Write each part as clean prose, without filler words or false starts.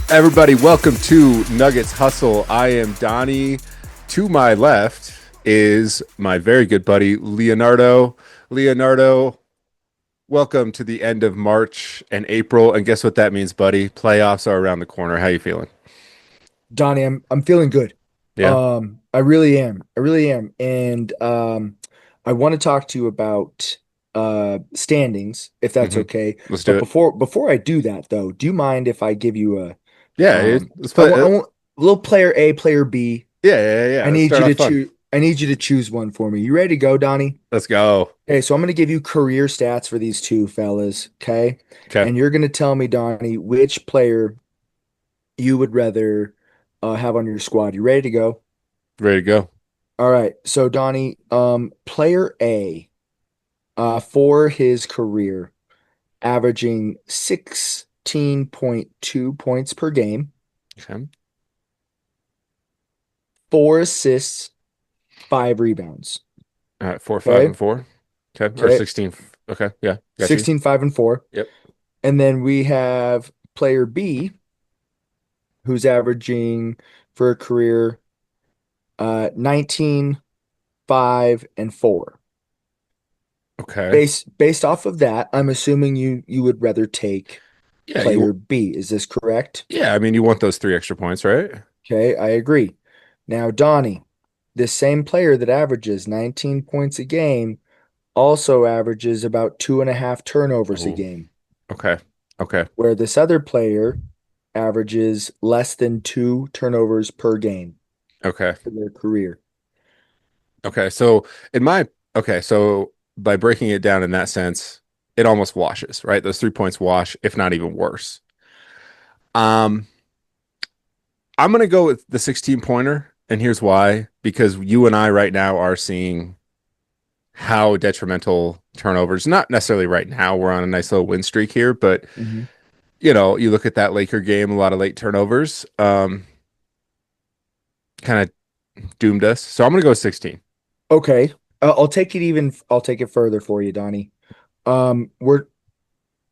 Everybody, welcome to Nuggets Hustle. I am Donnie. To my left is my very good buddy, Leonardo. Leonardo, welcome to the end of March and April. And guess what that means, buddy? Playoffs are around the corner. How you feeling? Donnie, I'm feeling good. Yeah? I really am. I really am. And I want to talk to you about standings, if that's hmm okay. Let's do But it. before I do that though, do you mind if I give you a Yeah, dude. Let's I play. want a little player A, player B. Yeah. Let's start off fun. I need you to choose one for me. You ready to go, Donnie? Let's go. Okay, so I'm going to give you career stats for these two fellas, okay? Okay. And you're going to tell me, Donnie, which player you would rather have on your squad. You ready to go? Ready to go. All right. So Donnie, player A, for his career, averaging 16.2 points per game, Okay. 4 assists, 5 rebounds. All right. 4, 5, Okay. and 4. Okay. Or Okay. 16. Okay. Yeah. Got you. 16, 5, and 4. Yep. And then we have player B, who's averaging for a career 19, 5, and 4. Okay. Based off of that, I'm assuming you would rather take Yeah. player B. Is this correct? Yeah. I mean, you want those 3 extra points, right? Okay, I agree. Now, Donnie, this same player that averages 19 points a game also averages about 2.5 turnovers a Oh. game, Okay. Okay. where this other player averages less than 2 turnovers per game Okay. for their career. Okay. So in my okay, so by breaking it down in that sense, it almost washes, right? Those 3 points wash, if not even worse. Um, I'm gonna go with the 16 pointer, and here's why. Because you and I right now are seeing how detrimental turnovers, not necessarily right now, we're on a nice little win streak here, but Hmm. you look at that Laker game, a lot of late turnovers, kind of doomed us. So I'm gonna go 16. Okay, I'll take it further for you, Donnie. We're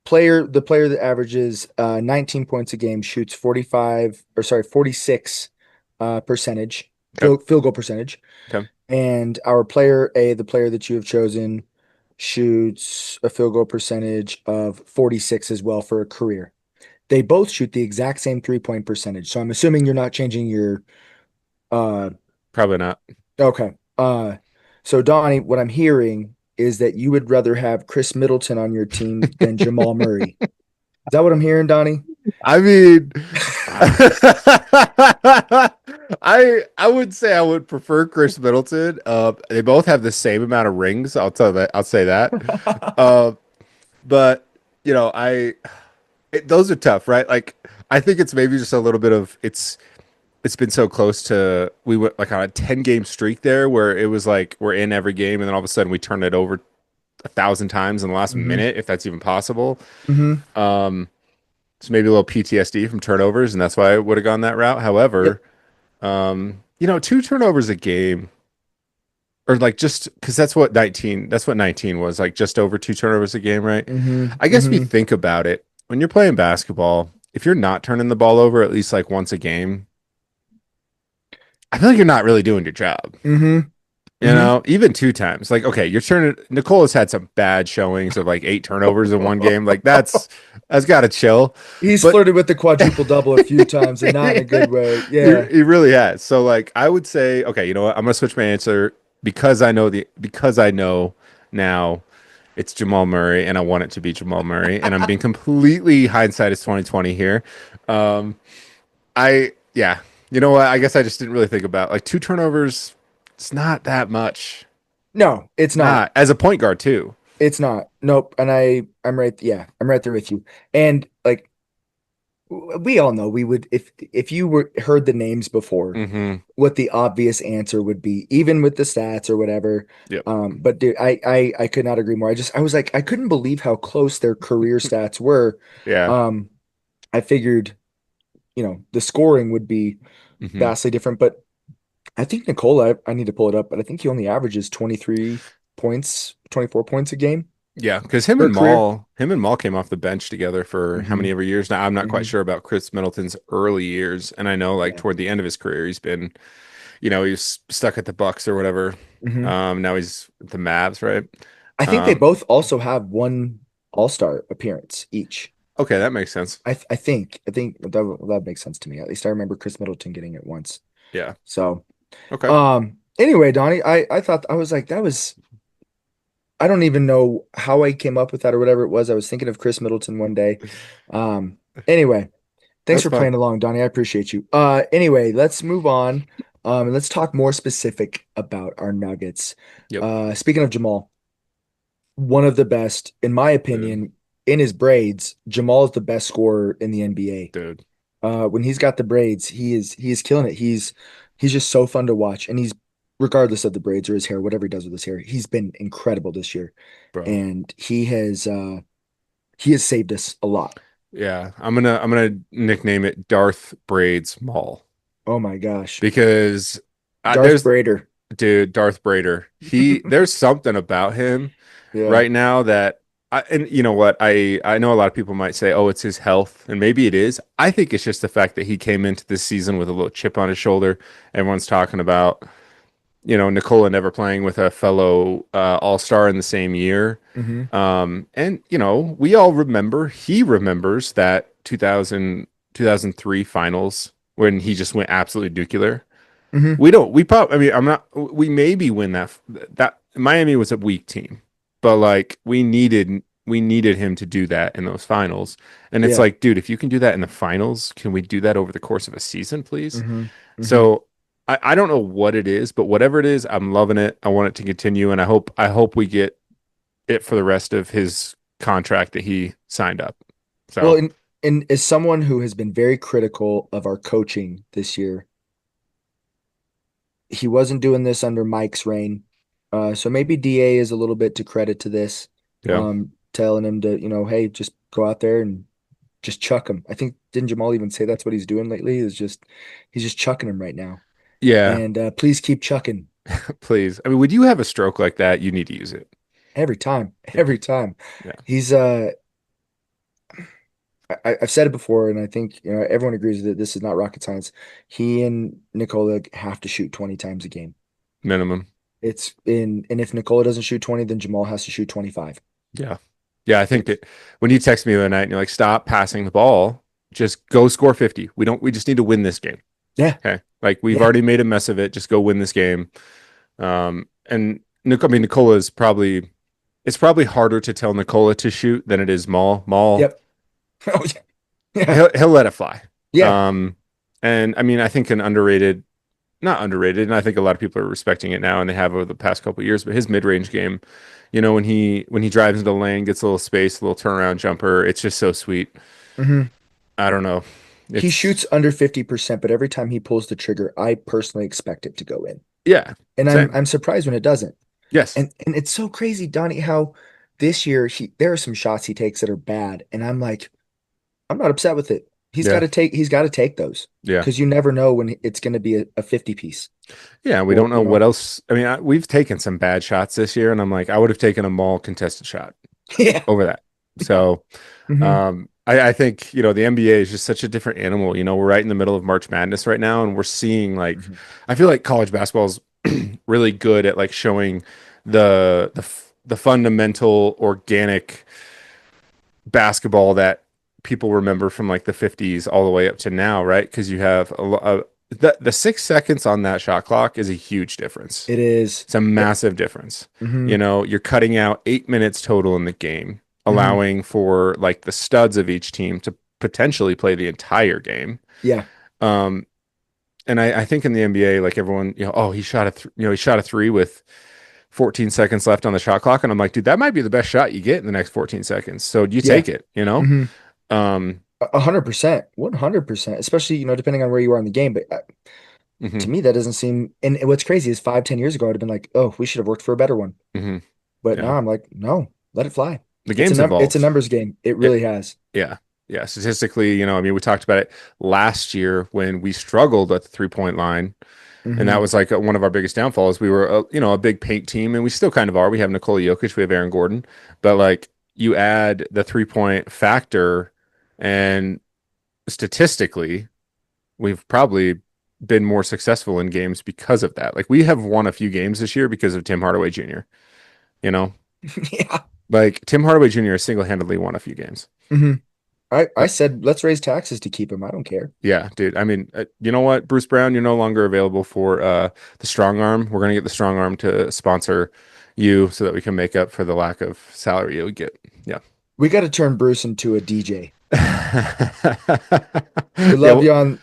the player that averages 19 points a game shoots 46 percentage Okay. field goal percentage. Okay. And our player A, the player that you have chosen, shoots a field goal percentage of 46 as well for a career. They both shoot the exact same 3-point percentage. So I'm assuming you're not changing your uh Probably not. okay. So Donnie, what I'm hearing is that you would rather have Chris Middleton on your team than Jamal Murray. Is that what I'm hearing, Donnie? I mean, I would say I would prefer Chris Middleton. They both have the same amount of rings. I'll say that. Uh, but those are tough, right? Like, I think it's maybe just a little bit of it's been so close to we went like on a 10 game streak there where it was like we're in every game and then all of a sudden we turn it over 1,000 times in the last Hmm. minute, if that's even possible. Hmm. Um, so maybe a little PTSD from turnovers, and that's why I would have gone that route. Yep. However, 2 turnovers a game, or like just because that's what 19 was, like just over 2 turnovers a game, right? Hmm. I guess if you Hmm. think about it, when you're playing basketball, if you're not turning the ball over at least like once a game, I feel like you're not really doing your job. Hmm. You Hmm. know, even 2 times. Like, okay, you're turning. Nikola's had some bad showings of like 8 turnovers in one game. Like, that's got to chill. He's But flirted with the quadruple double a few times and not in a good way. Yeah. he really has. So, like, I would say, okay, you know what? I'm gonna switch my answer because I know now it's Jamal Murray, and I want it to be Jamal Murray, and I'm being completely hindsight is 2020 here. Um, yeah, you know what? I guess I just didn't really think about like 2 turnovers. It's not that much. No, it's not. Not as a point guard too. It's not. Nope. And I'm right. Yeah, I'm right there with you. And like we all know we would if you were heard the names before, Mm-hmm. what the obvious answer would be, even with the stats or whatever. Yep. But dude, I could not agree more. I was like, I couldn't believe how close their career stats were. Yeah. Um, I figured, the scoring would be Mm-hmm. vastly different, but I think Nikola, I need to pull it up, but I think he only averages 23 points, 24 points a game Yeah, because for a career. Him and Maul came off the bench together for how Hmm many ever years now. I'm not quite hmm sure about Chris Middleton's early years, and I know like Yeah. toward the end of his career, he's been, he was stuck at the Bucks or whatever. hmm Now he's at the Mavs, right? I think they Um, both also have one All-Star appearance each. okay, that makes sense. I think that makes sense to me. At least I remember Chris Middleton getting it once. Yeah. So, Okay. anyway, Donnie, I thought I was like that was I don't even know how I came up with that or whatever it was. I was thinking of Chris Middleton one day. Um, anyway, thanks That's for fine. playing along, Donnie. I appreciate you. Anyway, let's move on. And let's talk more specific about our Nuggets. Yep. Speaking of Jamal, one of the best, in my Dude, opinion, in his braids. Jamal is the best scorer in the NBA. dude. When he's got the braids, he is killing it. He's just so fun to watch, and he's regardless of the braids or his hair, whatever he does with his hair, he's been incredible this year, Bro. and he has saved us a lot. Yeah. I'm gonna nickname it Darth Braids Mall Oh my gosh, because Darth there's Brader. dude, Darth Brader. There's something about him Yeah. right now that and you know what? I know a lot of people might say, "Oh, it's his health," and maybe it is. I think it's just the fact that he came into this season with a little chip on his shoulder. Everyone's talking about, Nikola never playing with a fellow all-star in the same year. hmm And we all remember, he remembers that 2003 finals when he just went absolutely nuclear. hmm We don't. We probably. I mean, I'm not. We maybe win that. Miami was a weak team, but like we needed him to do that in those finals. And it's Yeah. like, dude, if you can do that in the finals, can we do that over the course of a season, please? hmm hmm So I don't know what it is, but whatever it is, I'm loving it. I want it to continue, and I hope we get it for the rest of his contract that he signed up. Well, So and as someone who has been very critical of our coaching this year, he wasn't doing this under Mike's reign. So maybe DA is a little bit to credit to this, yeah, telling him to, hey, just go out there and just chuck him. I think didn't Jamal even say that's what he's doing lately? He's just chucking him right now. yeah. And please keep chucking Please. I mean, would you have a stroke like that? You need to use it. every time, Yeah, every time. yeah. He's I've said it before, and I think everyone agrees that this is not rocket science. He and Nikola have to shoot 20 times a game. Minimum. And if Nikola doesn't shoot 20, then Jamal has to shoot 25. Yeah. Yeah, I think It's that when you text me the other night and you're like, stop passing the ball, just go score 50. We just need to win this game. yeah, Okay. Like we've yeah. already made a mess of it. Just go win this game. And I mean, it's probably harder to tell Nikola to shoot than it is Maul. Maul, Yep. Oh yeah. Yeah. he'll let it fly. Yeah. Um, and I mean, I think not underrated, and I think a lot of people are respecting it now, and they have over the past couple of years. But his mid-range game, when he drives into the lane, gets a little space, a little turnaround jumper, it's just so sweet. hmm I don't know. He It's shoots under 50%, but every time he pulls the trigger, I personally expect it to go in. yeah, And I'm same. I'm surprised when it doesn't. Yes, And it's so crazy, Donnie, how this year there are some shots he takes that are bad, and I'm like, I'm not upset with it. yeah, He's got to take those yeah, because you never know when it's going to be a 50 piece yeah. We or don't know what else. I mean, we've taken some bad shots this year, and I'm like, I would have taken a mall contested shot yeah. over that. Yeah. So, hmm I think the NBA is just such a different animal. We're right in the middle of March Madness right now, and we're seeing like, hmm I feel like college basketball is really good at like showing the fundamental organic basketball that people remember from like the 50s all the way up to now, right? Because you have the 6 seconds on that shot clock is a huge difference. It is. It's a massive difference. Mm-hmm. You're cutting out 8 minutes total in the game, hmm allowing for like the studs of each team to potentially play the entire game. Yeah. Um, and I think in the NBA, like everyone, oh, he shot a three with 14 seconds left on the shot clock, and I'm like, dude, that might be the best shot you get in the next 14 seconds. So you Yeah. take it. hmm Um, 100%. 100%. Especially, depending on where you are in the game. But to mhm, me, that doesn't seem. And what's crazy is 5, 10 years ago, I'd have been like, oh, we should have worked for a better one. mhm, But yeah, now I'm like, no, let it fly. the It's game's a evolved. numbers game. It Yeah, really has. yeah, yeah. Statistically, I mean, we talked about it last year when we struggled at the 3-point line. And that Hmm. was like one of our biggest downfalls. We were, a big paint team, and we still kind of are. We have Nikola Jokic, we have Aaron Gordon, but like you add the 3 point factor, and statistically, we've probably been more successful in games because of that. Like we have won a few games this year because of Tim Hardaway Jr. You know, Yeah. like Tim Hardaway Jr. has single-handedly won a few games. Hmm. I Uh, said let's raise taxes to keep him. I don't care. yeah, dude. I mean, you know what, Bruce Brown, you're no longer available for the strong arm. We're gonna get the strong arm to sponsor you so that we can make up for the lack of salary you would get. Yeah. We got to turn Bruce into a DJ. We Yeah, love you on,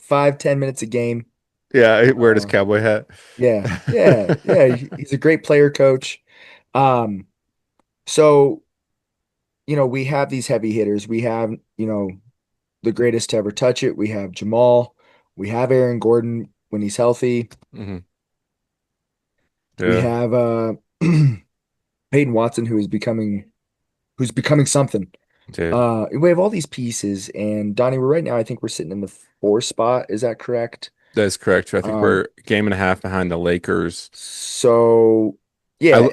5, 10 minutes a game. yeah, wear his Uh, cowboy hat. yeah, yeah, yeah. He's a great player coach. Um, so, we have these heavy hitters. We have, the greatest to ever touch it. We have Jamal. We have Aaron Gordon when he's healthy. Hmm. We Yeah, have Peyton Watson, who's becoming something. dude. We have all these pieces, and Donnie, right now, I think we're sitting in the fourth spot. Is that correct? That's correct. I think Um, we're a game and a half behind the Lakers. so I yeah,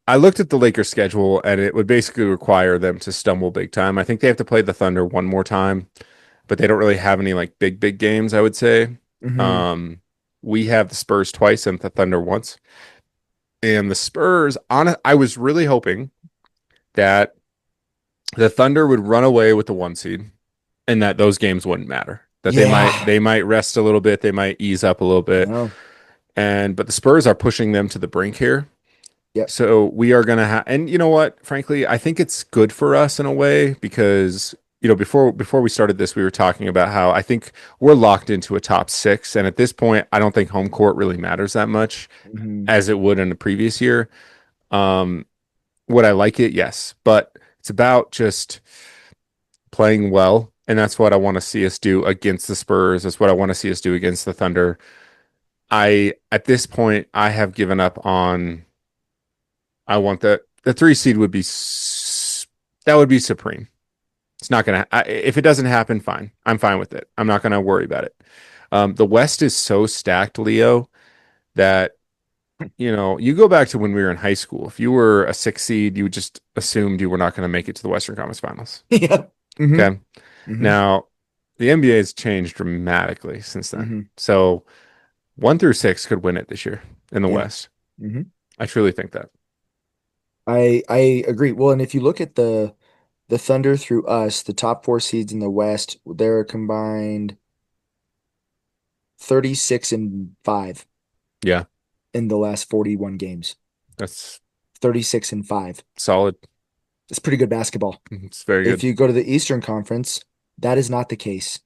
I looked at the Lakers schedule, and it would basically require them to stumble big time. I think they have to play the Thunder one more time, but they don't really have any like big games, I would say. hmm. Um, we have the Spurs twice and the Thunder once. And the Spurs, I was really hoping that the Thunder would run away with the one seed and that those games wouldn't matter. That they might Yeah, they might rest a little bit, they might ease up a little bit. no, But the Spurs are pushing them to the brink here. yep, So we are gonna have, and you know what? Frankly, I think it's good for us in a way because before we started this, we were talking about how I think we're locked into a top six, and at this point, I don't think home court really matters that much hmm. as it would in the previous year. Um, would I like it? Yes, but it's about just playing well, and that's what I want to see us do against the Spurs. That's what I want to see us do against the Thunder. At this point, I have given up on. I want the 3 seed would be that would be supreme. It's not gonna. If it doesn't happen, fine. I'm fine with it. I'm not gonna worry about it. The West is so stacked, Leo, that you go back to when we were in high school. If you were a 6 seed, you just assumed you were not going to make it to the Western Conference Finals. Yep, hmm, Okay. hmm, Now, the NBA has changed dramatically since then. hmm, So 1 through 6 could win it this year in the yeah, West. hmm. I truly think that. I agree. Well, and if you look at the Thunder through us, the top four seeds in the West, they're combined 36-5 Yeah, in the last 41 games. that's 36-5. solid. It's pretty good basketball. It's very If good. you go to the Eastern Conference, that is not the case.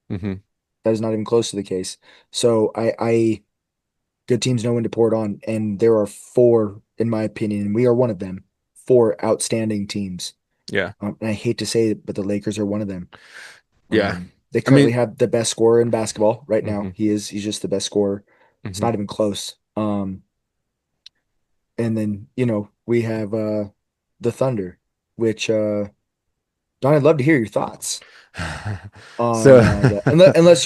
Hmm. That is not even close to the case. So good teams know when to pour it on, and there are four, in my opinion, and we are one of them, four outstanding teams. Yeah. And I hate to say it, but the Lakers are one of them. Yeah. They I currently mean, have the best scorer in basketball right now. hmm He's just the best scorer. It's hmm not even close. And then, we have the Thunder, which Don, I'd love to hear your thoughts So, on that. Unless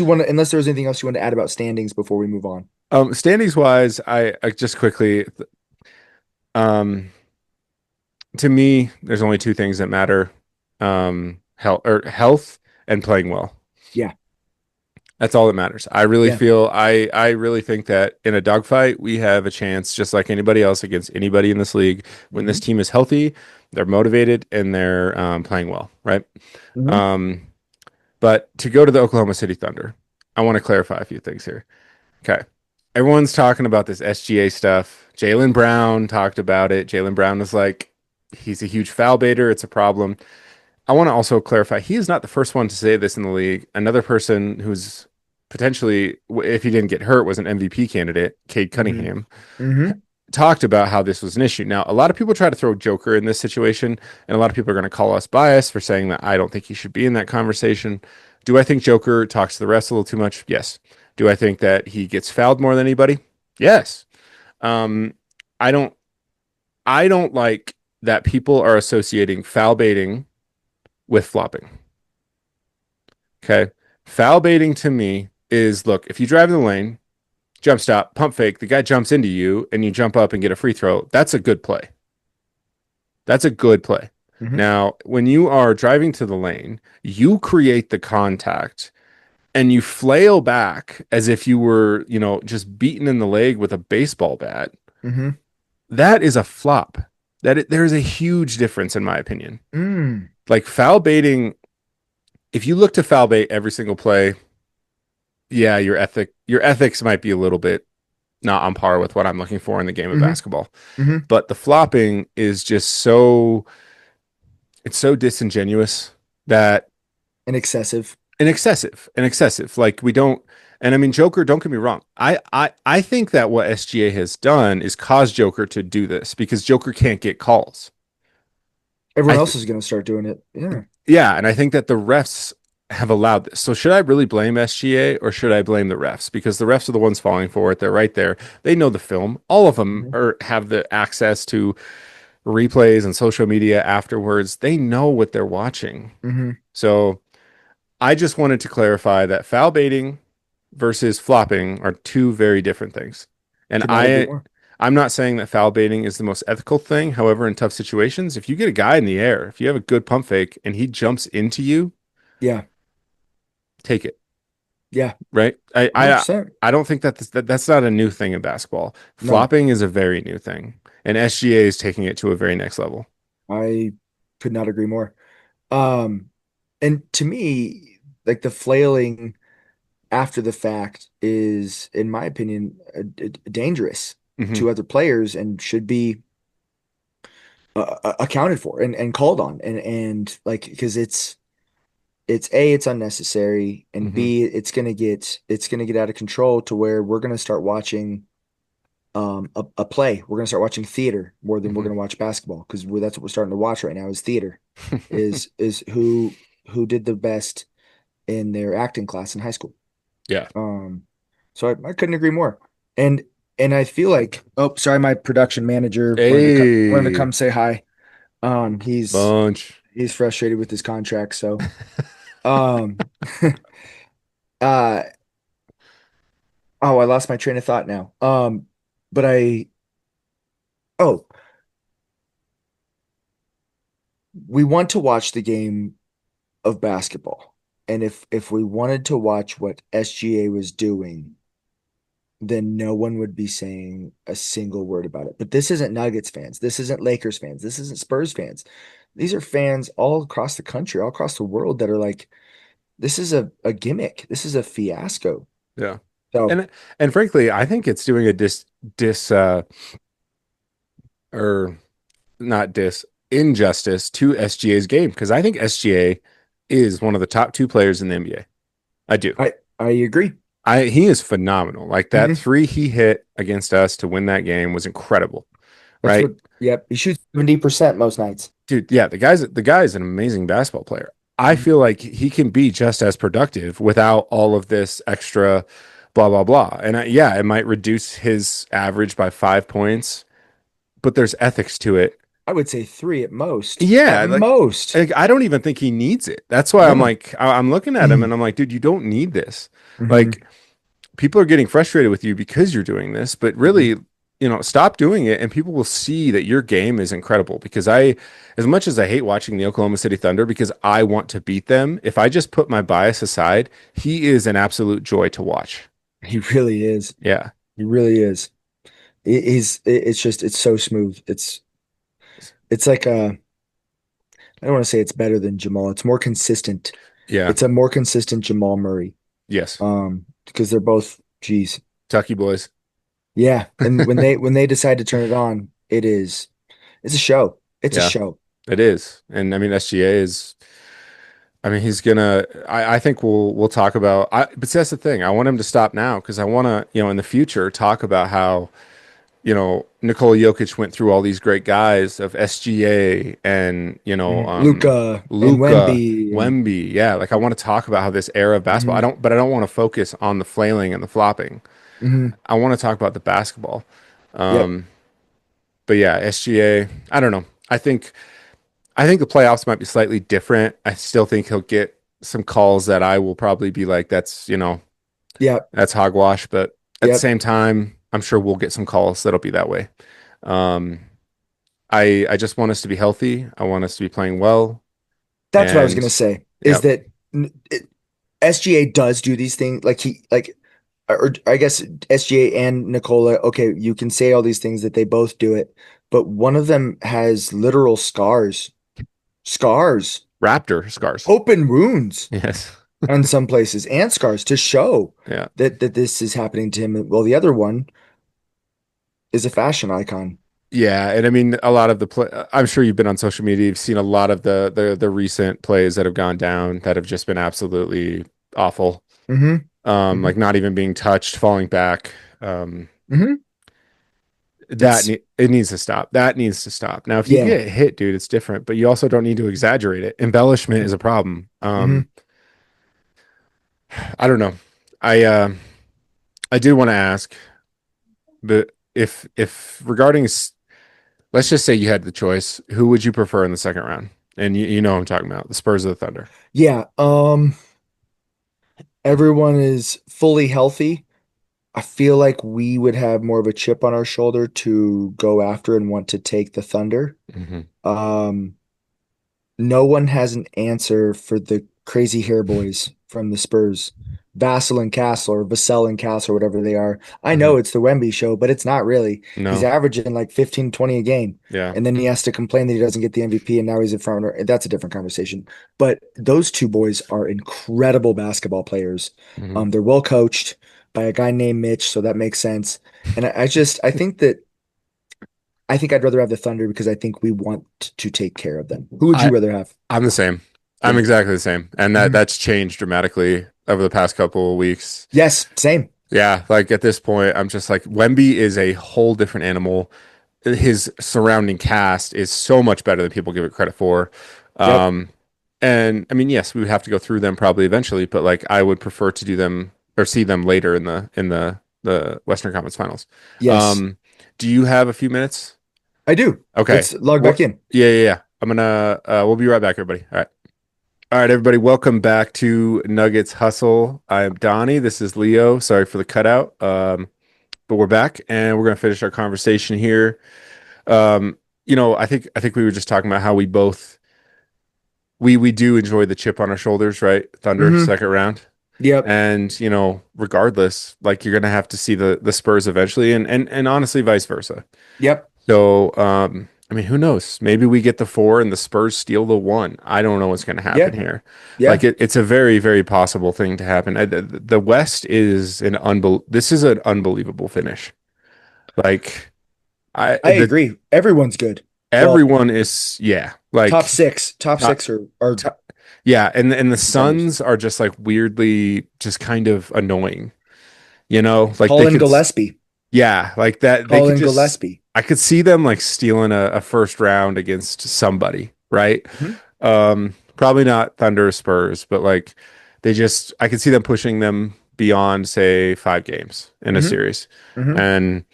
there was anything else you want to add about standings before we move on. standings wise, I just quickly, um, to me, there's only two things that matter: health and playing well. Yeah, That's all that matters. I really yeah. feel I really think that in a dogfight we have a chance, just like anybody else, against anybody in this league. When this Hmm. team is healthy, they're motivated and they're playing well, right? Hmm. Um, but to go to the Oklahoma City Thunder, I want to clarify a few things here. Okay. Everyone's talking about this SGA stuff. Jaylen Brown talked about it. Jaylen Brown was like, he's a huge foul baiter. It's a problem. I want to also clarify, he is not the first one to say this in the league. Another person who's potentially, if he didn't get hurt, was an MVP candidate, Cade Hmm. Cunningham, Hmm. talked about how this was an issue. Now, a lot of people try to throw Joker in this situation, and a lot of people are going to call us biased for saying that I don't think he should be in that conversation. Do I think Joker talks to the refs a little too much? Yes. Do I think that he gets fouled more than anybody? Yes. Um, I don't. I don't like that people are associating foul baiting with flopping. Okay. Foul baiting to me is, look, if you drive in the lane jump stop, pump fake, the guy jumps into you and you jump up and get a free throw. That's a good play. That's a good play. Hmm. Now, when you are driving to the lane, you create the contact and you flail back as if you were, just beaten in the leg with a baseball bat. Hmm. That is a flop. There's a huge difference in my opinion. Mm. Like foul baiting, if you look to foul bait every single play, yeah, your ethics might be a little bit not on par with what I'm looking for in the game of Hmm. basketball. Hmm. But the flopping is just it's so disingenuous that And excessive. and excessive. Like we don't, and I mean, Joker, don't get me wrong. I think that what SGA has done is cause Joker to do this because Joker can't get calls. Everyone I else th is going to start doing it. Yeah. Yeah, and I think that the refs have allowed this. So should I really blame SGA or should I blame the refs? Because the refs are the ones falling for it. They're right there. They know the film. All of them Hmm. have the access to replays and social media afterwards. They know what they're watching. Hmm. So I just wanted to clarify that foul baiting versus flopping are two very different things. And Could not agree more. I'm not saying that foul baiting is the most ethical thing. However, in tough situations, if you get a guy in the air, if you have a good pump fake and he jumps into you, Yeah. take it, Yeah. right? I I 100%. I don't think that's not a new thing in basketball. No, Flopping is a very new thing, and SGA is taking it to a very next level. I could not agree more. Um, and to me, like the flailing after the fact is, in my opinion, dangerous Hmm. to other players and should be accounted for and called on. And like, because it's A, it's unnecessary, and Hmm. B, it's gonna get out of control to where we're gonna start watching a play. We're gonna start watching theater more than we're Hmm. gonna watch basketball because that's what we're starting to watch right now is theater. Is who did the best in their acting class in high school. Yeah. Um, so I couldn't agree more. And and I feel like, oh, sorry, my production manager wanted to Hey, come say hi. He's bunch. he's frustrated with his contract, so um uh oh, I lost my train of thought now. But oh, we want to watch the game of basketball. And if we wanted to watch what SGA was doing, then no one would be saying a single word about it. But this isn't Nuggets fans. This isn't Lakers fans. This isn't Spurs fans. These are fans all across the country, all across the world that are like, this is a gimmick. This is a fiasco. Yeah. So And and frankly, I think it's doing a dis or not dis injustice to SGA's game because I think SGA is one of the top two players in the NBA. I do. I agree. He is phenomenal. Like that Hmm. three he hit against us to win that game was incredible, That's right? what, yep. He shoots 70% most nights. Dude, yeah, the guy's an amazing basketball player. I Mhm. feel like he can be just as productive without all of this extra blah blah blah. And yeah, it might reduce his average by 5 points, but there's ethics to it. I would say three at most. At Yeah, most. like I don't even think he needs it. That's why I'm No. like I'm looking at him and I'm like, dude, you don't need this. Hmm. Like people are getting frustrated with you because you're doing this, but Hmm. really, stop doing it and people will see that your game is incredible because as much as I hate watching the Oklahoma City Thunder because I want to beat them, if I just put my bias aside, he is an absolute joy to watch. He really is. Yeah. He really is. It's just it's so smooth. It's like I don't want to say it's better than Jamal. It's more consistent. Yeah. It's a more consistent Jamal Murray. Yes. Because they're both, geez. Tucky boys. Yeah. And when they decide to turn it on, it's a show. It's a Yeah, show. it is. And I mean, SGA is, I mean, he's gonna. I think we'll talk about. But that's the thing. I want him to stop now because I want to, in the future, talk about how Nikola Jokic went through all these great guys of SGA and Mhm. Luca and Luca, Wemby and Wemby. Yeah, like I want to talk about how this era of basketball. mhm, But I don't want to focus on the flailing and the flopping. mhm. I want to talk about the basketball. Yep. But yeah, SGA. I don't know. I think the playoffs might be slightly different. I still think he'll get some calls that I will probably be like, that's Yep. that's hogwash. But at the Yep. same time, I'm sure we'll get some calls that'll be that way. Um, I just want us to be healthy. I want us to be playing well. That's what I was And gonna say. Is yep, that SGA does do these things or I guess SGA and Nikola. Okay, you can say all these things that they both do it, but one of them has literal scars, Raptor scars. open wounds Yes. in some places, and scars to show Yeah. that this is happening to him. Well, the other one is a fashion icon. Yeah, and I mean a lot of the play. I'm sure you've been on social media. You've seen a lot of the recent plays that have gone down that have just been absolutely awful. Hmm. Hmm. Like not even being touched, falling back. Um, Hmm. that It's it needs to stop. That needs to stop. Now, if you yeah. get hit, dude, it's different, but you also don't need to exaggerate it. Embellishment is a problem. Hmm. I don't know. I did want to ask, but if regarding, let's just say you had the choice, who would you prefer in the second round? And you know what I'm talking about, the Spurs or the Thunder. Yeah. Everyone is fully healthy. I feel like we would have more of a chip on our shoulder to go after and want to take the Thunder. Hmm. Um, no one has an answer for the crazy hair boys from the Spurs. Vassell and Castle or Vassell and Castle or whatever they are. I Hmm. know it's the Wemby show, but it's not really. He's No. averaging like 15, 20 a game. Yeah. And then he has to complain that he doesn't get the MVP and now he's a front runner. That's a different conversation. But those two boys are incredible basketball players. Hmm. They're well coached by a guy named Mitch, so that makes sense. And I think I'd rather have the Thunder because I think we want to take care of them. Who would you I rather have? I'm the same. I'm Yeah. exactly the same, and Mhm. that's changed dramatically over the past couple of weeks. Yes, same. Yeah, like at this point, I'm just like Wemby is a whole different animal. His surrounding cast is so much better than people give it credit for. Yep. Um, and I mean, yes, we would have to go through them probably eventually, but like I would prefer to do them or see them later in the Western Conference Finals. Yes, Um, do you have a few minutes? I do. Okay. Let's log back What? in. Yeah, yeah, yeah. I'm gonna we'll be right back, everybody. All right. All right, everybody, welcome back to Nuggets Hustle. I'm Donnie. This is Leo. Sorry for the cutout. But we're back and we're gonna finish our conversation here. I think we were just talking about how we both we do enjoy the chip on our shoulders, right? Thunder, Hmm. second round. Yep. And, regardless, like you're gonna have to see the Spurs eventually and honestly vice versa. Yep. So, I mean, who knows? Maybe we get the four and the Spurs steal the one. I don't know what's going to happen Yeah. here. Like Yeah. it's a very, very possible thing to happen. The West is this is an unbelievable finish. Like I agree. Everyone's good. Well, everyone is, yeah, top like six, top top, six are top, yeah, and the contenders. Suns are just like weirdly just kind of annoying. Like they Colin could. Gillespie. Yeah, like that they could Colin just Gillespie. I could see them like stealing a first round against somebody, right? Hmm. Probably not Thunder or Spurs, but like I could see them pushing them beyond, say, 5 games in a Hmm. series. Hmm. And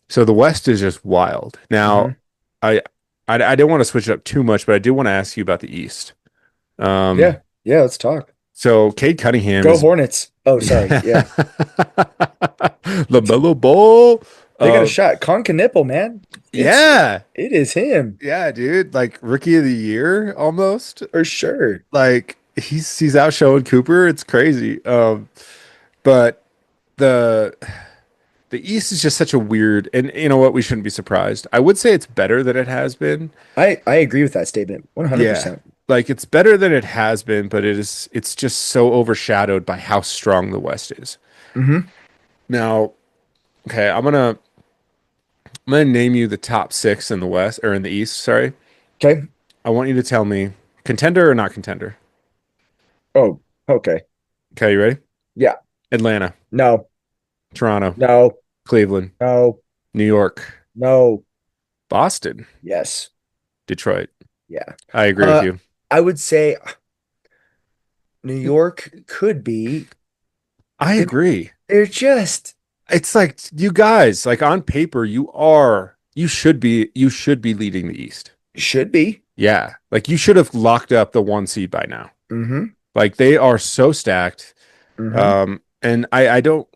so the West is just wild. Now, Hmm. I I don't want to switch it up too much, but I do want to ask you about the East. Um, Yeah. Yeah. Let's talk. so Cade Cunningham Go is Hornets. Oh, sorry. Yeah. LaMelo Ball. They got a Uh, shot. Nipple, man. yeah. It is him Yeah, dude, like rookie of the year almost. for sure. Like he's out showing Cooper. It's crazy. But the the East is just such a weird, and you know what? We shouldn't be surprised. I would say it's better than it has been. I agree with that statement. Yeah. 100%. Like it's better than it has been, but it's just so overshadowed by how strong the West is. Hmm. Now, okay, I'm gonna name you the top six in the West or in the East, sorry. Okay. I want you to tell me contender or not contender. Oh, okay. Okay, you ready? Yeah. Atlanta, No. Toronto, No. Cleveland, No. New York, No. Boston, Yes. Detroit. Yeah. I agree with Uh, you. I would say New York could be. I They're, agree. they're just It's like you guys, like on paper, you should be leading the East. should be. Yeah. Like you should have locked up the one seed by now. Hmm. Like they are so stacked. Hmm. And I don't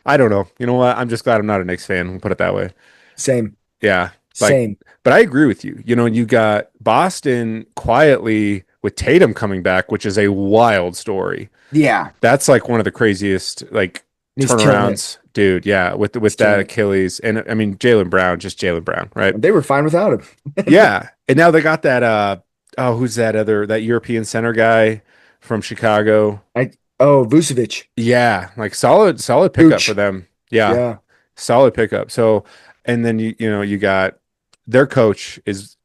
I don't know. You know what? I'm just glad I'm not a Knicks fan. We'll put it that way. Same, Yeah. Like, same. but I agree with you. You know, you got Boston quietly with Tatum coming back, which is a wild story. Yeah, That's like one of the craziest like and he's killing it. turnarounds, dude. Yeah, He's with that killing it. Achilles, and I mean Jalen Brown, just Jalen Brown, right? They were fine without him. Yeah, and now they got that. Oh, who's that European center guy from Chicago? I oh Vucevic, Yeah, like solid pickup for Vooch. them. Yeah, Yeah. solid pickup. So, and then you got their coach is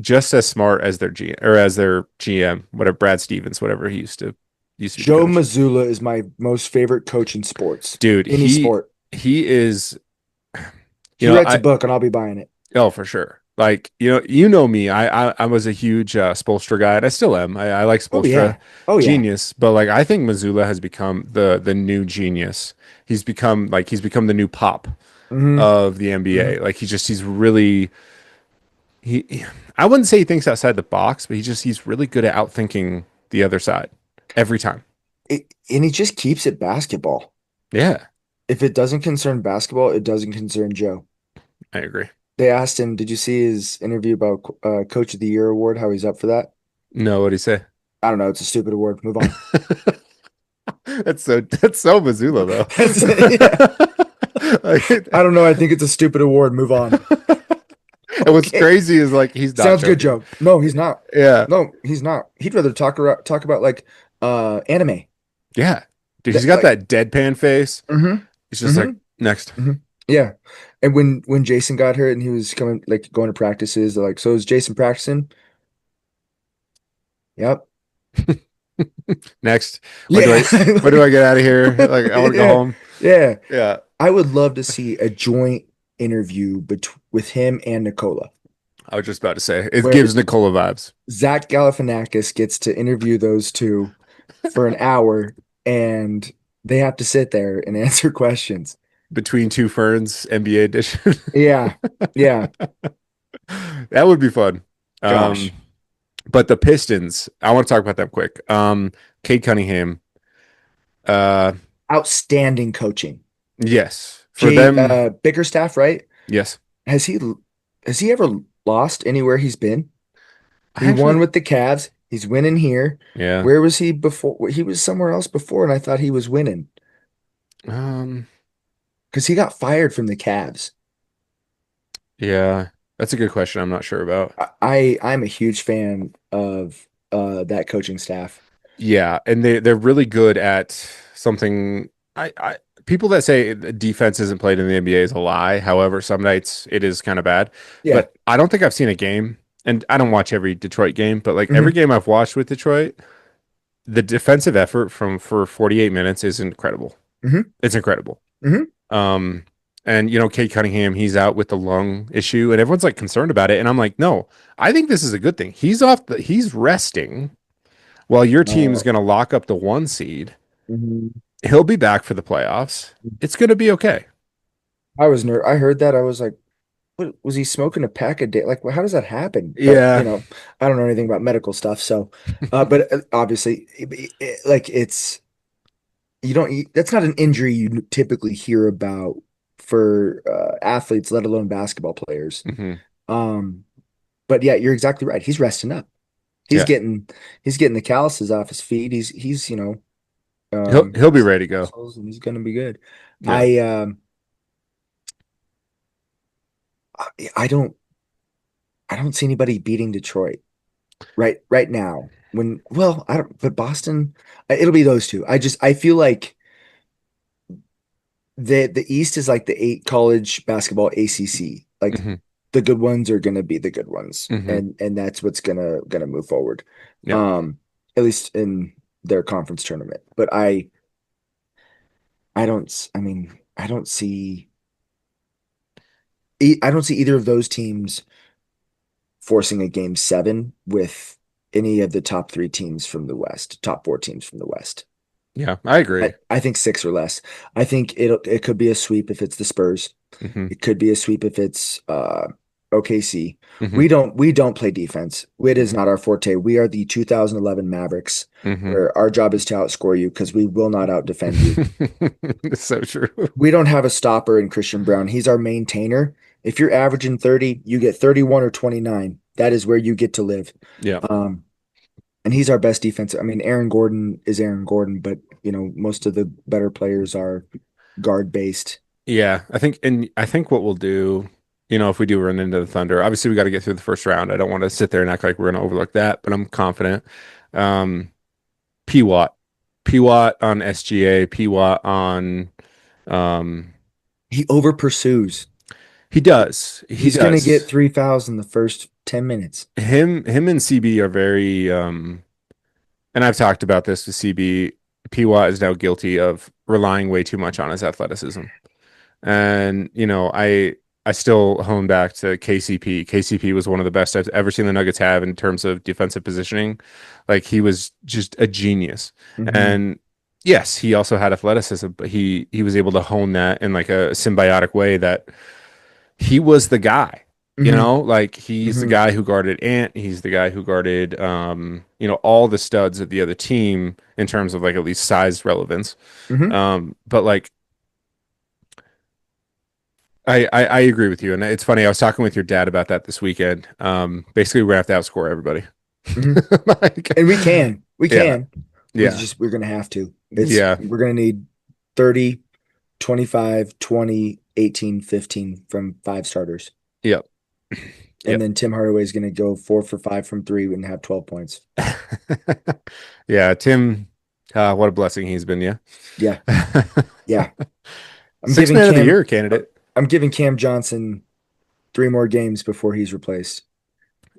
just as smart as their GM, whatever Brad Stevens, whatever he used to be the Joe coach. Mazzulla is my most favorite coach in sports. Dude, Any sport. he is, you He know, writes a book and I'll be buying it. oh for sure. Like, you know me. I was a huge Spoelstra guy, and I still am. I like Oh Spoelstra, yeah. Oh yeah. genius. But like, I think Missoula has become the new genius. He's become the new pop hmm of the NBA. hmm Like he's really I wouldn't say he thinks outside the box, but he's really good at outthinking the other side every time. And he just keeps it basketball. Yeah, If it doesn't concern basketball, it doesn't concern Joe. I agree. They asked him, did you see his interview about Coach of the Year award, how he's up for that? No, what'd he say? I don't know. It's a stupid award. Move on. That's so Missoula though. Yeah. I Like, don't know. I think it's a stupid award. Move on. and what's Okay. crazy is like he's not Sounds good, joking. Joe. No, he's not. Yeah. No, he's not. He'd rather talk about like anime. Yeah. Dude, he's That got like that deadpan face. He's just like, hmm next. hmm Yeah. And when Jason got hurt and he was coming like going to practices, they're like, so is Jason practicing? Yep. Next. When do Yeah. I get out of here? Like I want to go Yeah. home. Yeah. Yeah. I would love to see a joint interview with him and Nikola, I was just about to say it where gives Nikola vibes. Zach Galifianakis gets to interview those two for an hour and they have to sit there and answer questions. Between two ferns, NBA edition. Yeah. Yeah. That would be fun. Gosh. Um, but the Pistons, I want to talk about them quick. Cade Cunningham. Uh, Outstanding coaching. yes, for Jay them, Bickerstaff, right? yes. Has he has he ever lost anywhere he's been? I He won actually, with the Cavs. He's winning here. yeah. Where was he before? He was somewhere else before, and I thought he was winning Um, because he got fired from the Cavs. yeah, that's a good question. I'm not sure about. I'm a huge fan of that coaching staff. Yeah, and they're really good at something. I people that say the defense isn't played in the NBA is a lie. However, some nights it is kind of bad. Yeah. But I don't think I've seen a game, and I don't watch every Detroit game, but like every hmm game I've watched with Detroit, the defensive effort from for 48 minutes is incredible. hmm It's incredible. hmm Um, and Kate Cunningham, he's out with the lung issue, and everyone's like concerned about it. And I'm like, no, I think this is a good thing. He's resting while your team's Uh, going to lock up the one seed. mhm. He'll be back for the playoffs. It's going to be okay. I heard that. I was like, what was he smoking a pack a day? Like, well, how does that happen? But Yeah. I don't know anything about medical stuff. So, but obviously, like it's you don't. That's not an injury you typically hear about for athletes, let alone basketball players. Hmm. Um, but yeah, you're exactly right. He's resting up. He's Yeah. getting he's getting the calluses off his feet. He's He'll be ready to go. muscles, and he's gonna be good. Yeah. I um I don't I don't see anybody beating Detroit right now. I don't, but Boston, it'll be those two. I feel like the East is like the eight college basketball ACC. Like Hmm. the good ones are gonna be the good ones, Hmm. and that's what's gonna move forward. Yeah. Um, at least in their conference tournament. But I don't. I mean, I don't see either of those teams forcing a game seven with any of the top three teams from the West, top four teams from the West. Yeah. I agree. I think six or less. I think it could be a sweep if it's the Spurs. Hmm. It could be a sweep if it's OKC. Hmm We don't play defense. It is hmm not our forte. We are the 2011 Mavericks, hmm where our job is to outscore you because we will not out defend you. It's so true. We don't have a stopper in Christian Brown. He's our maintainer. If you're averaging 30, you get 31 or 29. That is where you get to live. Yeah. Um, and he's our best defense. I mean, Aaron Gordon is Aaron Gordon, but most of the better players are guard based. Yeah, I think what we'll do, if we do run into the Thunder, obviously we got to get through the first round. I don't want to sit there and act like we're going to overlook that, but I'm confident. Um, P Watt, P Watt on SGA, P Watt on, um, He over pursues. he does, he He's gonna get does. 3 fouls in the first 10 minutes. Him and CB are very, and I've talked about this with CB. P Watt is now guilty of relying way too much on his athleticism. And I still hone back to KCP. KCP was one of the best I've ever seen the Nuggets have in terms of defensive positioning. Like he was just a genius. Hmm. And yes, he also had athleticism, but he was able to hone that in like a symbiotic way that he was the guy. Hmm. Like he's the Hmm. guy who guarded Ant, he's the guy who guarded all the studs of the other team in terms of like at least size relevance. Hmm. But like I agree with you, and it's funny. I was talking with your dad about that this weekend. Basically, we're gonna have to outscore everybody. Hmm. Like, And we yeah, can. yeah, We're gonna have to. yeah, We're gonna need 30, 25, 20, 18, 15 from five starters. yep, And yep. then Tim Hardaway is gonna go 4 for 5 from three and have 12 points. Yeah, Tim, what a blessing he's been. Yeah, Yeah. Yeah. I'm six giving man of the Cam year candidate. I'm giving Cam Johnson 3 more games before he's replaced.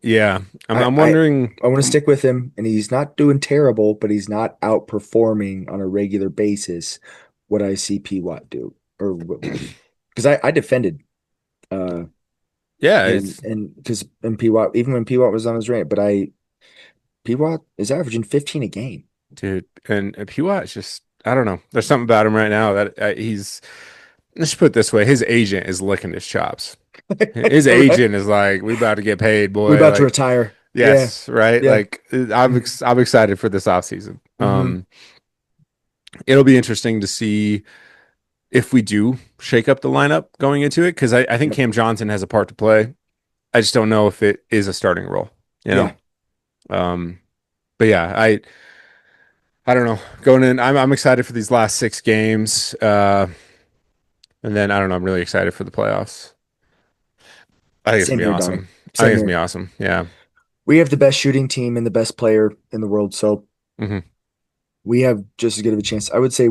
Yeah, I I'm I wondering. I want to stick with him, and he's not doing terrible, but he's not outperforming on a regular basis what I see P Watt do, or because I defended Yeah, him, and because and P Watt, even when P Watt was on his rant, but P Watt is averaging 15 a game. dude, and Piwa is just I don't know. There's something about him right now that he's. Let's put it this way: his agent is licking his chops. His Correct. agent is like, "We about to get paid, We boy." about to Like, retire. Yeah, yes, right. yeah. Like, Hmm. I'm excited for this offseason. Hmm. It'll be interesting to see if we do shake up the lineup going into it because I think Yep. Cam Johnson has a part to play. I just don't know if it is a starting role. You know. Yeah. Um, but yeah, I don't know. Going in, I'm excited for these last six games. And then I don't know. I'm really excited for the playoffs. I think it's Same gonna be here, Donnie. awesome. I think Same it's gonna be here. awesome. Yeah. We have the best shooting team and the best player in the world, so hmm we have just as good of a chance. I would say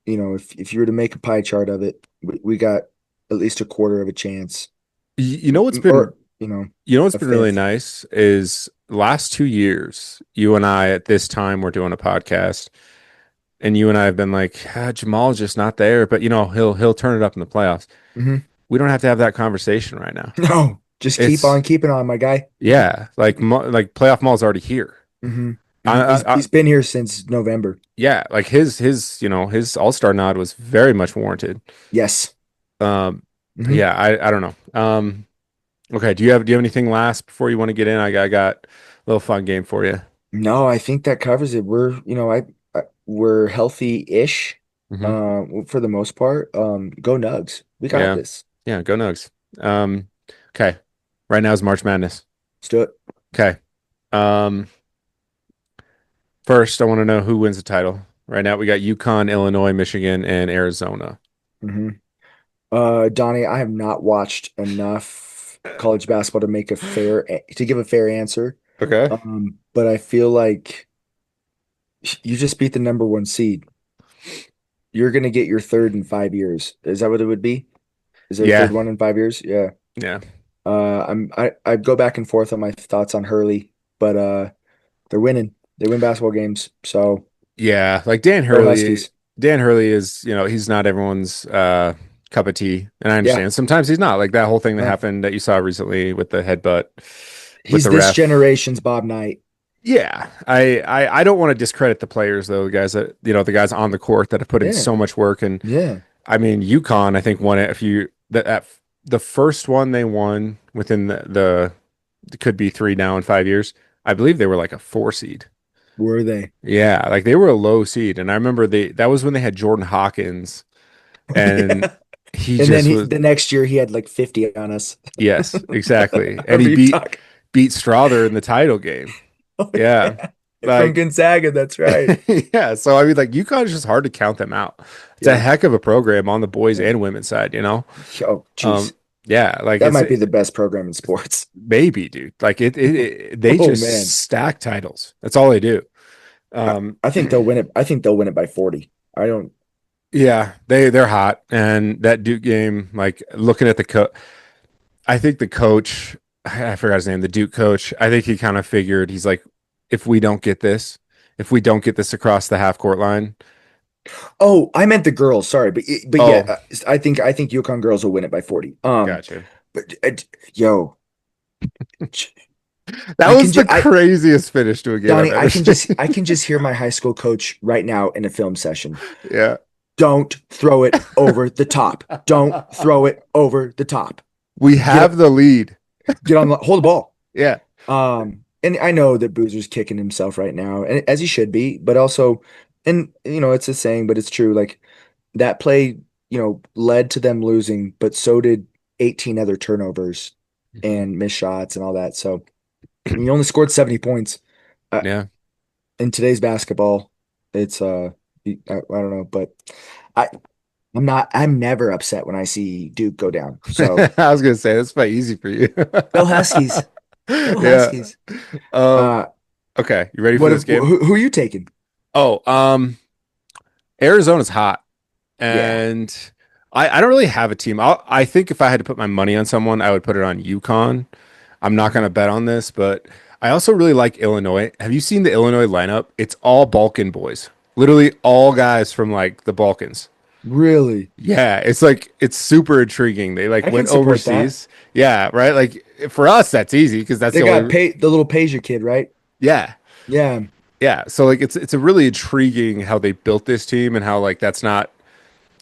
if you were to make a pie chart of it, we got at least a quarter of a chance, You know what's been or what's a been really fifth. nice is last 2 years, you and I at this time we're doing a podcast, and you and I have been like, Jamal's just not there, but he'll turn it up in the playoffs. Hmm. We don't have to have that conversation right now. No, just keep It's on keeping on, my guy. yeah, like playoff Maul's already here. Hmm. I, Hmm. He's I, I he's been here since November. yeah, like his All-Star nod was very much warranted. Yes. But Hmm. yeah, I don't know. Okay, do you have anything last before you want to get in? I got a little fun game for you. No, I think that covers it. We're healthy-ish, Hmm for the most part. Go Nugs. We got Yeah, this. yeah, go Nugs. Um, okay, right now is March Madness. Let's do it. Okay, um, first I want to know who wins the title. Right now we got UConn, Illinois, Michigan, and Arizona. Hmm. Donnie, I have not watched enough college basketball to give a fair answer. Okay. But I feel like you just beat the number one seed. You're gonna get your third in 5 years. Is that what it would be? Is there a third Yeah, one in 5 years? Yeah. yeah, I go back and forth on my thoughts on Hurley, but they're winning. They win basketball games, so yeah. Like Dan go Hurley. Huskies. Dan Hurley is, he's not everyone's cup of tea, and I Yeah. understand. Sometimes he's not. Like that whole thing that No. happened that you saw recently with the headbutt with He's the this ref. generation's Bob Knight. Yeah, I don't want to discredit the players though, the guys that the guys on the court that have put in Yeah. so much work. And Yeah. I mean, UConn, I think won it a few that the first one they won within the it could be three now in 5 years. I believe they were like a four seed. Were they? Yeah, like they were a low seed, and I remember they that was when they had Jordan Hawkins, and Yeah. he And then just was the next year he had like 50 on us. yes, exactly, I and he remember you talk. beat Strother in the title game. Oh Yeah, yeah. From like Gonzaga, that's right. yeah. So I mean, like UConn is just hard to count them out. It's a Yeah. heck of a program on the boys Yeah. and women's side, you know. Oh, Um, jeez. yeah, like That it's might be the best program in sports. maybe, dude. Like they Oh just man. stack titles. That's all they do. I, Um, I think they'll win it. I think they'll win it by 40. I don't. yeah, they're hot, and that Duke game, like looking at I think the coach, I forgot his name, the Duke coach. I think he kind of figured he's like, if we don't get this, if we don't get this across the half court line, Oh, I meant the girls. Sorry, but yeah, oh, I think UConn girls will win it by 40. gotcha. But yo, That I can was the just I craziest finish to a game I've Donnie, ever seen. I can just hear my high school coach right now in a film session. Yeah. Don't throw it over the top. Don't throw it over the top. We Get have up, the lead. get on the hold the ball. Yeah. And I know that Boozer's kicking himself right now, and as he should be, but also, and it's a saying, but it's true. Like that play, led to them losing, but so did 18 other turnovers Mhm. and missed shots and all that. So you only scored 70 points. Uh, Yeah. in today's basketball, it's I don't know, but I I'm never upset when I see Duke go down. So I was gonna say that's quite easy for you. go Huskies. Go Yeah. Huskies. Um, Uh okay, you ready for what this game? who are you taking? Oh, Arizona's hot, Yeah. and I don't really have a team. I think if I had to put my money on someone, I would put it on UConn. I'm not Mhm. gonna bet on this, but I also really like Illinois. Have you seen the Illinois lineup? It's all Balkan boys. Literally all guys from like the Balkans. Really? Yeah, it's like it's super intriguing. They like I can went support that. overseas. Yeah, right? Like for us that's easy because that's They the got only pay the little Pager kid, right? yeah. Yeah. Yeah, so like it's a really intriguing how they built this team and how like that's not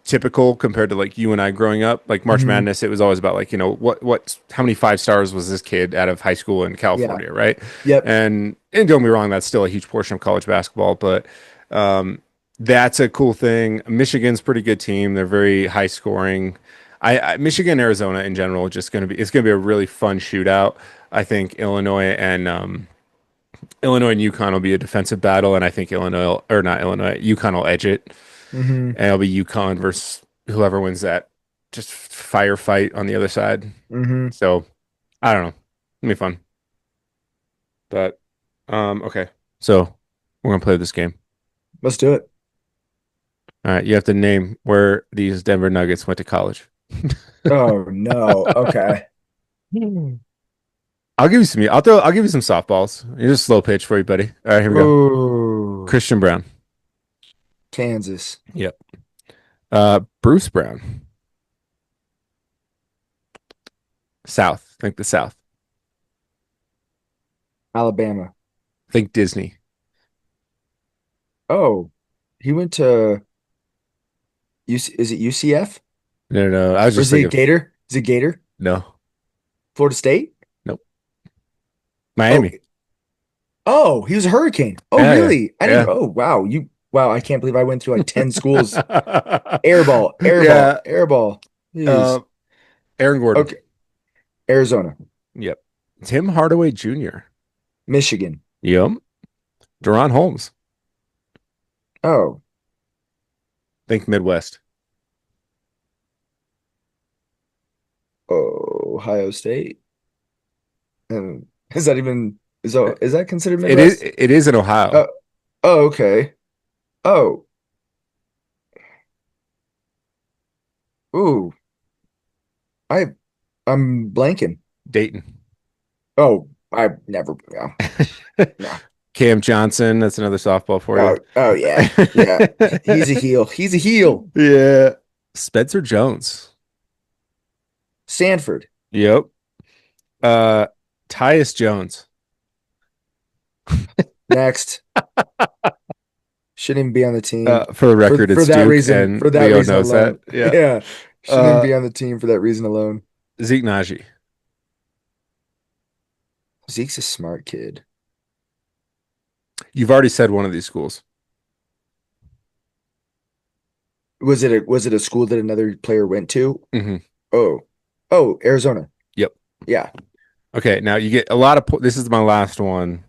typical compared to like you and I growing up. Like March Hmm. Madness, it was always about like, what how many five stars was this kid out of high school in Yeah. California, right? Yep. And don't get me wrong, that's still a huge portion of college basketball, but that's a cool thing. Michigan's a pretty good team. They're very high scoring. Michigan, Arizona in general, just gonna be it's gonna be a really fun shootout. I think Illinois and UConn will be a defensive battle, and I think Illinois or not Illinois, UConn will edge it, Hmm. and it'll be UConn versus whoever wins that just firefight on the other side. Hmm. So I don't know, it'll be fun. But okay, so we're gonna play this game. Let's do it. All right, you have to name where these Denver Nuggets went to college. Oh no. Okay. I'll give you some softballs. Here's a slow pitch for you, buddy. All right, here we go. Oh, Christian Brown. Kansas, Yep. Bruce Brown. South. Think the South. Alabama. Think Disney. Oh, he went to UC, is it UCF? No, no, no. I was Or just is it thinking. Gator? Is it Gator? No, Florida State? nope. Oh, Miami. oh, he was a Hurricane. Oh, Yeah, yeah, really? I didn't. yeah. Oh, wow. Wow. I can't believe I went through like 10 schools. Airball, airball, Yeah. airball. Uh, Jeez. Aaron Gordon. Okay. Arizona, Yep. Tim Hardaway Jr. Michigan. Yep. Deron Holmes. Oh, Think Midwest. Ohio State. Is that even is that considered It is. Midwest? It is in Ohio. Oh, oh, okay. Oh, ooh. I I'm blanking. Dayton. Oh, I never. Yeah, no. Cam Johnson. That's another softball for you. Oh yeah, yeah. He's a heel. He's a heel. Yeah. Spencer Jones. Stanford. Yep. Uh, Tyus Jones. Next. Shouldn't even be on the team For the record, for it's that Duke, reason. and For that Leo reason knows that. alone. Yeah. Yeah. Shouldn't even Uh, be on the team for that reason alone. Zeke Naji. Zeke's a smart kid. You've already said one of these schools. Was it a school that another player went to? Hmm. Oh, oh, Arizona. Yep. Yeah, Okay, now you get a lot of this is my last one.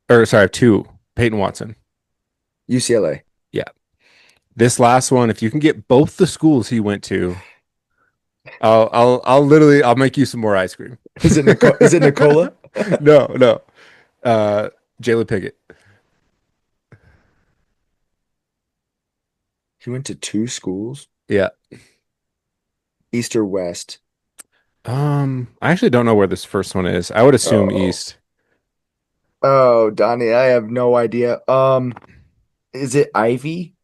Or sorry, I have two. Peyton Watson. UCLA. Yeah. This last one, if you can get both the schools he went to, I'll literally I'll make you some more ice cream. Is it Nikola? No, no. Uh Jalen Pickett. He went to two schools, Yeah. East or West. I actually don't know where this first one is. I would assume Oh, East. oh, Donnie, I have no idea. Is it Ivy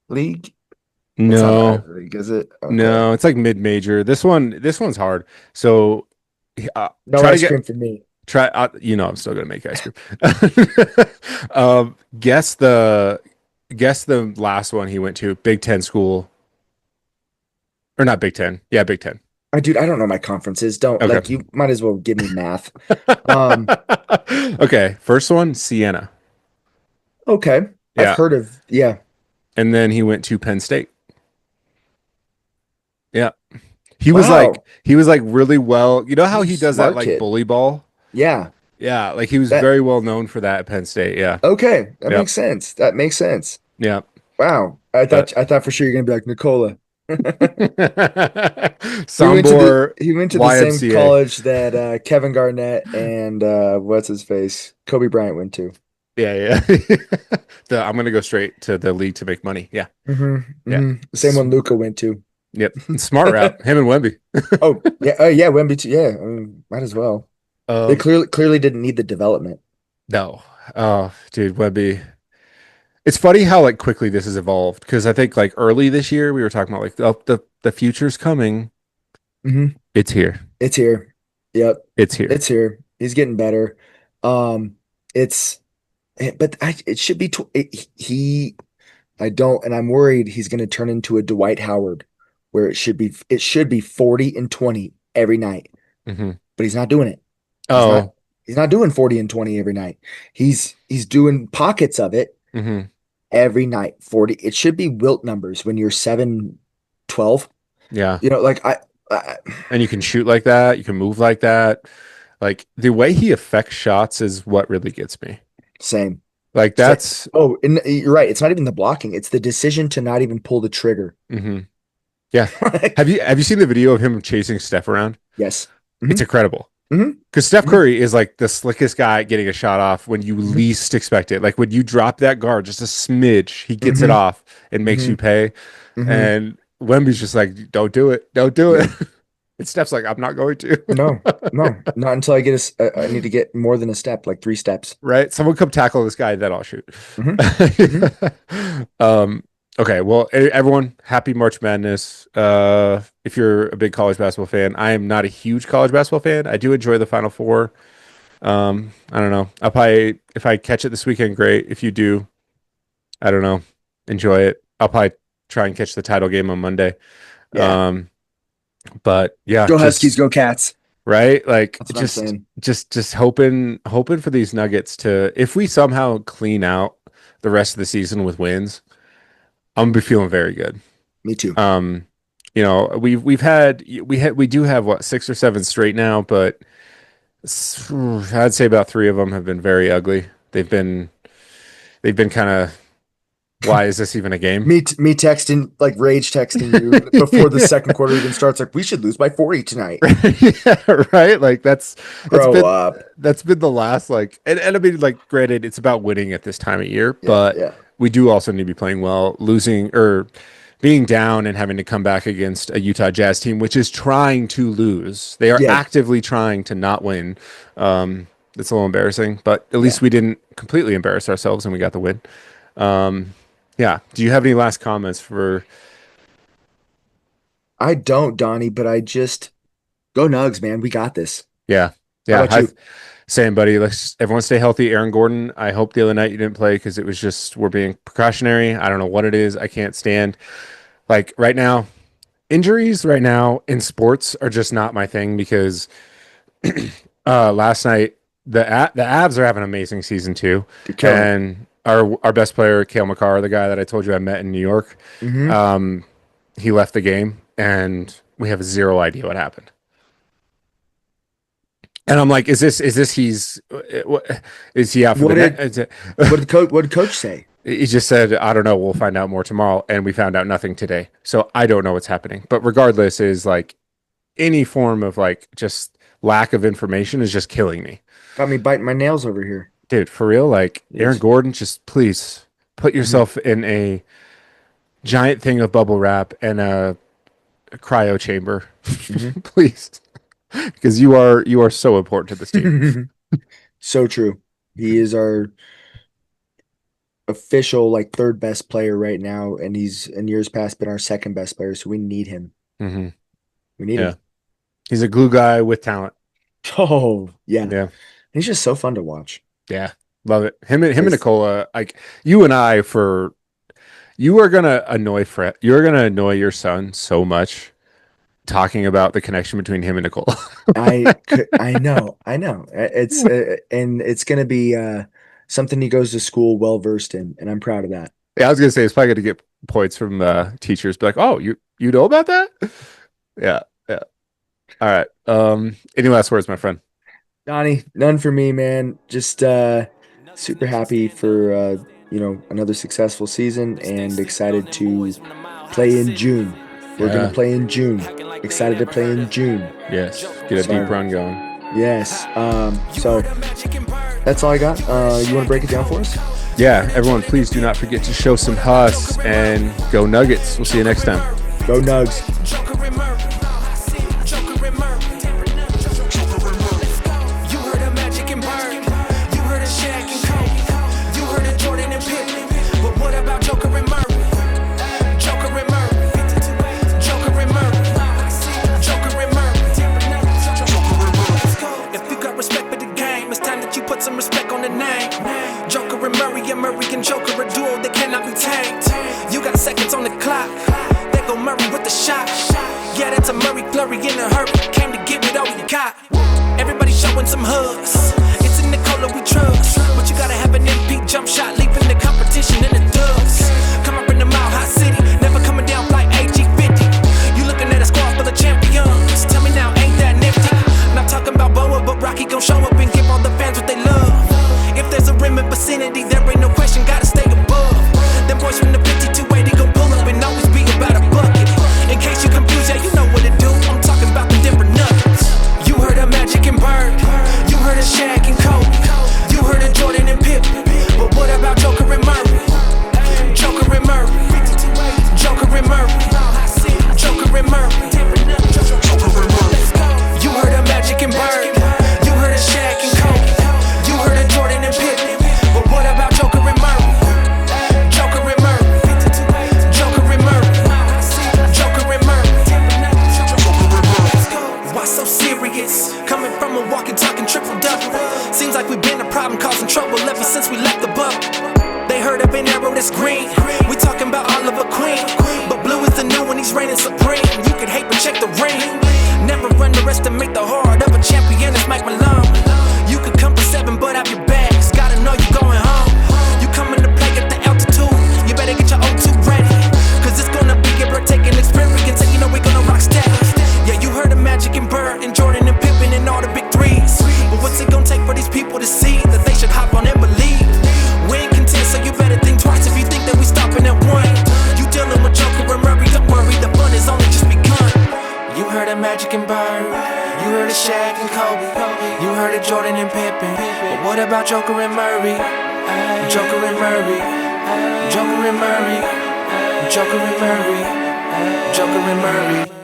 League? It's not No. Ivy League, is it? Okay. No, it's like mid-major. This one's hard. So No try to ice get cream for me. try I'm still gonna make ice cream. Guess the last one he went to, Big Ten school. Or not Big Ten. Yeah, Big Ten. Dude, I don't know my conferences. Don't Okay. like you might as well give me math. Um, Okay. First one, Siena. okay. I've Yeah. heard of, yeah. And then he went to Penn State. Yeah. Wow. He was like really well. You know how He's a he does that smart like kid. bully ball? Yeah. Yeah, like he was That very well known for that at Penn State. Yeah. okay. That Yep. makes sense. That makes sense. Yeah. Wow. But I thought for sure you're gonna be like Nikola. Sombor He went to the same YMCA. college that Kevin Garnett and what's his face? Kobe Bryant went to. Yeah, yeah. I'm gonna go straight to the league to make money. Yeah. Hmm. Yeah. Hmm. Same S- one Luca went to. Yep. Smart route. Him and Wemby. Oh yeah, oh yeah, Wemby too. Yeah, might as well. They Um, clearly didn't need the development. no. Oh, dude, Wemby. It's funny how like quickly this has evolved because I think like early this year we were talking about like oh, the future's coming. Hmm. It's here. It's here. Yep, It's here. it's here. He's getting better. Um, it's but it should be he. I don't, and I'm worried he's going to turn into a Dwight Howard, where it should be 40 and 20 every night, Hmm. but he's not doing it. He's not Oh. he's not doing 40 and 20 every night. He's doing pockets of it Hmm. every night. 40. It should be wilt numbers when you're 7, 12. Yeah. Like I And you can shoot like that. You can move like that. Like the way he affects shots is what really gets me. same. Like Same. that's Oh, and you're right. It's not even the blocking. It's the decision to not even pull the trigger. hmm Yeah. Have you seen the video of him chasing Steph around? Yes. It's Hmm. incredible. Hmm. Because Steph Hmm. Curry is like the slickest guy getting a shot off when you Hmm. least expect it. Like when you drop that guard just a smidge, he gets it Hmm. off and makes Hmm. you pay. Hmm. And Wemby's just like, don't do it. Don't do it. Yeah. And Steph's like, I'm not going to. No, no, not until I I need to get more than a step, like 3 steps. Right? Someone come tackle this guy, then I'll shoot. Hmm. Hmm. Um, okay, well, everyone, happy March Madness. If you're a big college basketball fan, I am not a huge college basketball fan. I do enjoy the Final Four. I don't know. I'll probably if I catch it this weekend, great. If you do, I don't know, enjoy it. I'll probably try and catch the title game on Monday. Yeah. Um, but yeah, Go Huskies, just go Cats. right, like That's what I'm saying. just hoping for these Nuggets to if we somehow clean out the rest of the season with wins, I'm gonna be feeling very good. Me too. Um, we do have what 6 or 7 straight now, but I'd say about 3 of them have been very ugly. They've been kind of why is this even a game? Me texting, like rage texting you before the second quarter even starts, like we should lose by 40 tonight. Yeah, right. Like that's Grow been up. that's been the last like and I mean like granted it's about winning at this time of year, Yeah, but yeah, we do also need to be playing well. Losing or being down and having to come back against a Utah Jazz team which is trying to lose. They are yeah, actively trying to not win. It's a little embarrassing, but at yeah. least we didn't completely embarrass ourselves and we got the win. Um, yeah. Do you have any last comments for I don't, Donnie, but I just go Nugs, man. We got this. yeah. How Yeah, about you? same, buddy. Let's everyone stay healthy. Aaron Gordon, I hope the other night you didn't play because it was just we're being precautionary. I don't know what it is. I can't stand like right now. Injuries right now in sports are just not my thing because last night the Avs are having an amazing season too, They're killing it. and our best player, Kale McCarr, the guy that I told you I met in New York, Hmm. um, he left the game, and we have zero idea what happened. And I'm like, is this is he out for the What net? did what did coach say? He just said, I don't know. We'll find out more tomorrow, and we found out nothing today. So I don't know what's happening. But regardless, is like any form of like just lack of information is just killing me. Got me biting my nails over here. Dude, for real, like Aaron It's Gordon, just please put hmm yourself in a giant thing of bubble wrap and a cryo chamber, hmm please, because you are so important to this team. So true. He is our official like third best player right now, and he's in years past been our second best player. So we need him. Hmm. We need Yeah, him. he's a glue guy with talent. Oh yeah, Yeah, he's just so fun to watch. yeah, love it. Him and Plays Nikola, like you and I, for you are gonna annoy Fred. You're gonna annoy your son so much talking about the connection between him and Nikola. I know. It's and it's gonna be something he goes to school well versed in, and I'm proud of that. Yeah, I was gonna say it's probably gonna get points from teachers. Be like, oh, you know about that? Yeah, yeah. All right. Any last words, my friend? Donnie, none for me, man. Just super happy for another successful season and excited to play in June. We're gonna Yeah. play in June. Excited to play in June. Yes. Get a deep So run going. yes. So that's all I got. You want to break it down for us? Yeah. Everyone, please do not forget to show some hus and go Nuggets. We'll see you next time. Go Nugs. Some respect on the name. Joker and Murray, American Joker, a duo that cannot be tamed. You got seconds on the clock. There go Murray with the shot. Yeah, that's a Murray flurry in a hurry. Came to get what all we got. Everybody showing some hugs. It's in Nikola we trust. But you gotta have an MP jump shot, leaping the competition in the dubs. Come up in the Mile High City, never coming down like AG50. You looking at a squad full of champions. Tell me now, ain't that nifty? Not talking about Boa, but Rocky gon' show up and give all the fans what they love. If there's a rim in vicinity, there ain't no question, gotta stay above. Them boys from the 5280 gon' pull up and always be about a bucket. In case you confused, yeah, you know what to do. I'm talking about the different nuggets. You heard of Magic and Bird, you heard of Shaq and Kobe, you heard of Jordan and Pippen, but what about Joker and Murray? Joker and Murray, Joker and Murray, Joker and Murray. You heard of Magic and Bird, you heard of Shaq and Kobe, you heard of Jordan and Pippen, but what about Joker and Murray? Joker and Murray, Joker and Murray, Joker and Murray. Why so serious? Coming from a walking, talking triple double. Seems like we've been a problem, causing trouble ever since we left the bubble. They heard of an arrow that's green. We talking about Oliver Queen, but blue is the new one. He's reigning supreme. You can hate, but check the ring. Never underestimate the heart of a champion. It's Mike Malone. You could come for 7, but have your bags. Gotta know you're going home. You coming to play at the altitude. You better get your O2 ready, cause it's gonna be a breathtaking experience. And you know we're gonna rock steady. Yeah, you heard of Magic and Bird and Jordan and Pippen and all the big threes. But what's it gonna take for these people to see that they should hop on and believe? We ain't content, so you better think twice if you think that we stopping at one. You dealing with Joker and Murray, don't worry, the fun is only just begun. You heard of Magic and Bird, you heard of Shaq and Kobe, you heard of Jordan and Pippen, but what about Joker and Murray? Joker and Murray, Joker and Murray, Joker and Murray, Joker and Murray.